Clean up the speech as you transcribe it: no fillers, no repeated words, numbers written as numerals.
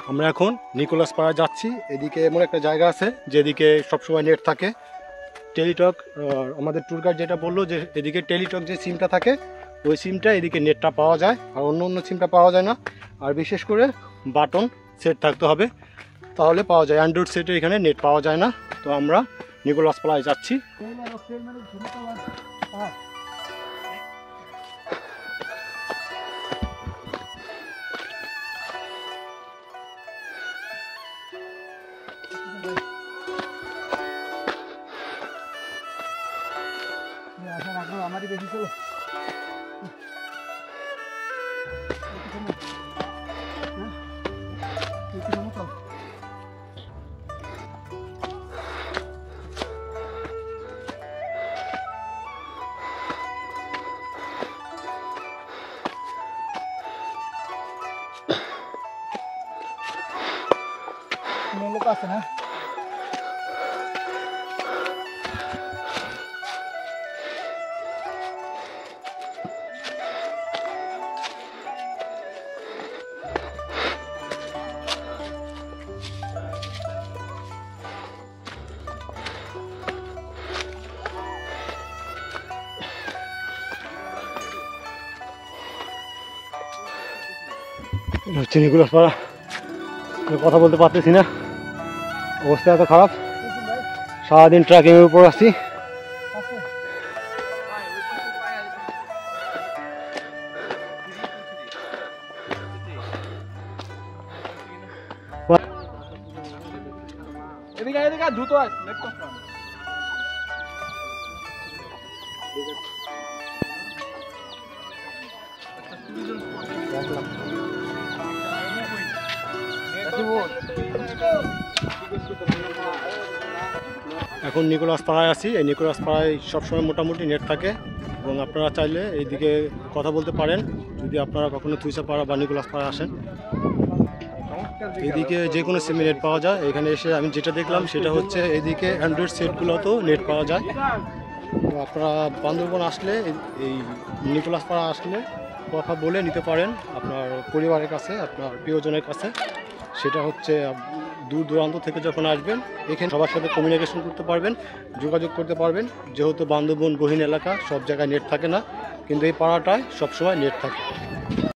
আমরা এখন নিকোলাস পাড়া যাচ্ছি। এদিকে এমন একটা জায়গা আছে যেদিকে সবসময় নেট থাকে। টেলিটক আমাদের ট্যুর গাইড যেটা বললো যে এদিকে টেলিটক যে সিমটা থাকে ওই সিমটা এদিকে নেটটা পাওয়া যায়, আর অন্য অন্য সিমটা পাওয়া যায় না। আর বিশেষ করে বাটন সেট থাকতে হবে, তাহলে পাওয়া যায়। অ্যান্ড্রয়েড সেটে এখানে নেট পাওয়া যায় না। তো আমরা নিকোলাস পাড়ায় যাচ্ছি। আমারই বেশি চলো। লোক আছে না? হচ্ছে নিকোলাস পাড়া। কথা বলতে পারতেছি না, অবস্থা এত খারাপ। সারাদিন ট্রেকিংয়ের উপর আছি। দ্রুত এখন নিকোলাস পাড়ায় আছি। এই নিকোলাস পাড়ায় সবসময় মোটামুটি নেট থাকে এবং আপনারা চাইলে এইদিকে কথা বলতে পারেন যদি আপনারা কখনো থুইসা পাড়া বা নিকোলাস পাড়া আসেন। এদিকে যে কোনো সিমে নেট পাওয়া যায়। এখানে এসে আমি যেটা দেখলাম সেটা হচ্ছে এদিকে অ্যান্ড্রয়েড সেটগুলোতেও নেট পাওয়া যায়। তো আপনারা বান্দরবন আসলে এই নিকোলাস পাড়া আসলে কথা বলে নিতে পারেন আপনার পরিবারের কাছে, আপনার প্রিয়জনের কাছে। সেটা হচ্ছে দূর দূরান্ত থেকে যখন আসবেন এখানে সবার সাথে কমিউনিকেশন করতে পারবেন, যোগাযোগ করতে পারবেন। যেহেতু বান্দরবন গহীন এলাকা, সব জায়গায় নেট থাকে না, কিন্তু এই পাড়াটায় সবসময় নেট থাকে।